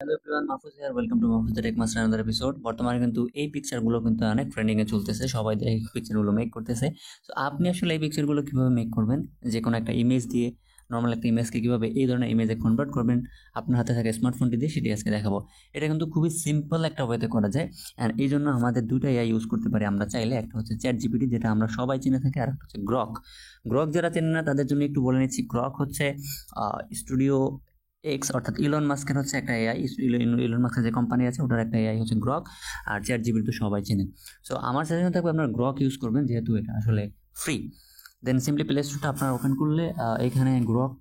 Hello everyone, Mahfuz here. Welcome to Mahfuz the tech master another episode. বর্তমানে কিন্তু এই পিকচারগুলো কিন্তু অনেক ট্রেন্ডিং এ চলতেছে, সবাই এই পিকচারগুলো মেক করতেছে। তো আপনি আসলে এই পিকচারগুলো কিভাবে মেক করবেন, যে কোনো একটা ইমেজ দিয়ে, নর্মাল একটা ইমেজকে কিভাবে এই ধরনের ইমেজে কনভার্ট করবেন আপনার হাতে থাকা স্মার্টফোনটি দিয়ে, সেটি আজকে দেখাবো। এটা কিন্তু খুবই সিম্পল একটা ওয়েতে করা যায়, অ্যান্ড এই জন্য আমাদের দুটো এআই ইউজ করতে পারি আমরা চাইলে। একটা হচ্ছে চ্যাট জিপিটি, যেটা আমরা সবাই চিনে থাকি, আর একটা হচ্ছে গ্রক। গ্রক যারা চেনে না তাদের জন্য একটু বলে নিচ্ছি। গ্রক হচ্ছে স্টুডিও এক্স, অর্থাৎ ইলন মাস্কের হচ্ছে একটা এআই। ইলন মাস্কের যে কোম্পানি আছে ওটার একটা এআই হচ্ছে গ্রক। আর চ্যাট জিপিটি তো সবাই চেনে। সো আমার সাজেশন থাকবে আপনার গ্রক ইউজ করবেন, যেহেতু এটা আসলে ফ্রি। দেন সিম্পলি প্লে স্টোরটা আপনার ওপেন করলে এখানে গ্রক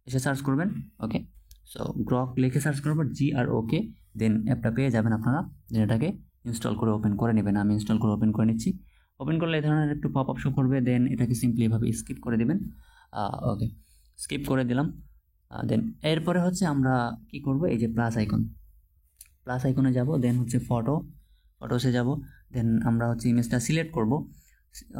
এসে সার্চ করবেন। ওকে, সো গ্রক লিখে সার্চ করার পর GROK, দেন অ্যাপটা পেয়ে যাবেন আপনারা। দেন এটাকে ইনস্টল করে ওপেন করে নেবেন। আমি ইনস্টল করে ওপেন করে নিচ্ছি। ওপেন করলে এই ধরনের একটু পপ আপ শো করবে, দেন এটাকে সিম্পলি এভাবে স্কিপ করে দেবেন। ওকে, স্কিপ করে দিলাম। দেন এরপরে হচ্ছে আমরা কি করব, এই যে প্লাস আইকনে যাব, দেন হচ্ছে ফটোসে যাব। দেন আমরা হচ্ছে ইমেজটা সিলেক্ট করব।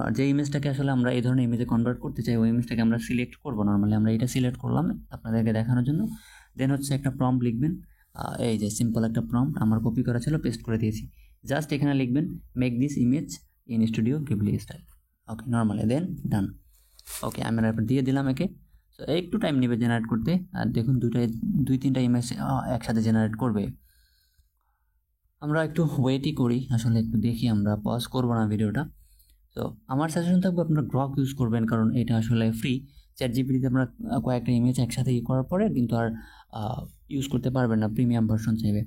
আর যে ইমেজটাকে আসলে আমরা এই ধরনের ইমেজে কনভার্ট করতে চাই, ওই ইমেজটাকে আমরা সিলেক্ট করব। নর্মালি আমরা এটা সিলেক্ট করলাম আপনাদেরকে দেখানোর জন্য। দেন হচ্ছে একটা প্রম্পট লিখবেন। এই যে সিম্পল একটা প্রম্পট আমার কপি করা ছিল, পেস্ট করে দিয়েছি। জাস্ট এখানে লিখবেন make this image in Studio Ghibli style. Okay, normally, then done. Okay, আমি এরপর দিয়ে দিলাম একে। সো একটু টাইম নেবে জেনারেট করতে। আর দেখুন দুই তিনটা ইমেজ একসাথে জেনারেট করবে। আমরা একটু ওয়েটই করি, আসলে একটু দেখি, আমরা পজ করবো না ভিডিওটা। তো আমার সাজেশন থাকবে আপনারা গ্রক ইউজ করবেন, কারণ এটা আসলে ফ্রি। চ্যাট জিপিটিতে আপনারা কয়েকটা ইমেজ একসাথে করার পরে কিন্তু আর ইউজ করতে পারবেন না, প্রিমিয়াম ভার্সন চাইবে।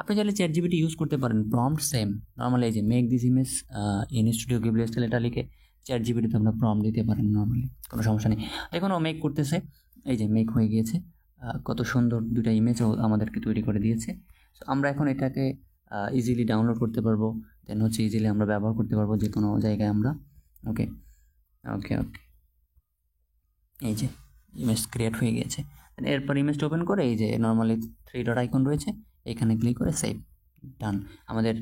আপনি চাইলে চ্যাট জিপিটি ইউজ করতে পারেন, প্রম্পট সেম। নর্মালি এই যে make this image in Studio Ghibli style, এটা লিখে চ্যাট জিপিটিতে আপনার প্রম্পট দিতে পারেন, নর্মালি কোনো সমস্যা নেই। এখন ও মেক করতেছে, এই যে মেক হয়ে গিয়েছে। কত সুন্দর দুইটা ইমেজও আমাদেরকে তৈরি করে দিয়েছে। সো আমরা এখন এটাকে ইজিলি ডাউনলোড করতে পারবো। দেন হচ্ছে ইজিলি আমরা ব্যবহার করতে পারবো যে কোনো জায়গায় আমরা। ওকে ওকে ওকে, এই যে ইমেজ ক্রিয়েট হয়ে গিয়েছে। এরপর ইমেজটা ওপেন করে এই যে নর্মালি 3 ডট আইকন রয়েছে, এখানে ক্লিক করে সেভ, ডান। আমাদের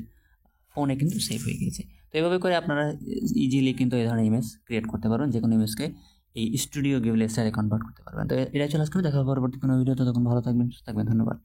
ফোনে কিন্তু সেভ হয়ে গিয়েছে। তো এইভাবে করে আপনারা ইজিলি কিন্তু এই ধরনের ইমেজ ক্রিয়েট করতে পারবেন, যে কোনো ইমেজকে এই স্টুডিও গিবলি স্টাইলে কনভার্ট করতে পারবেন। তো এটা চলে আসলে দেখা হবে পরবর্তী কোনো ভিডিও। ততক্ষণ ভালো থাকবেন, সুস্থ থাকবেন, ধন্যবাদ।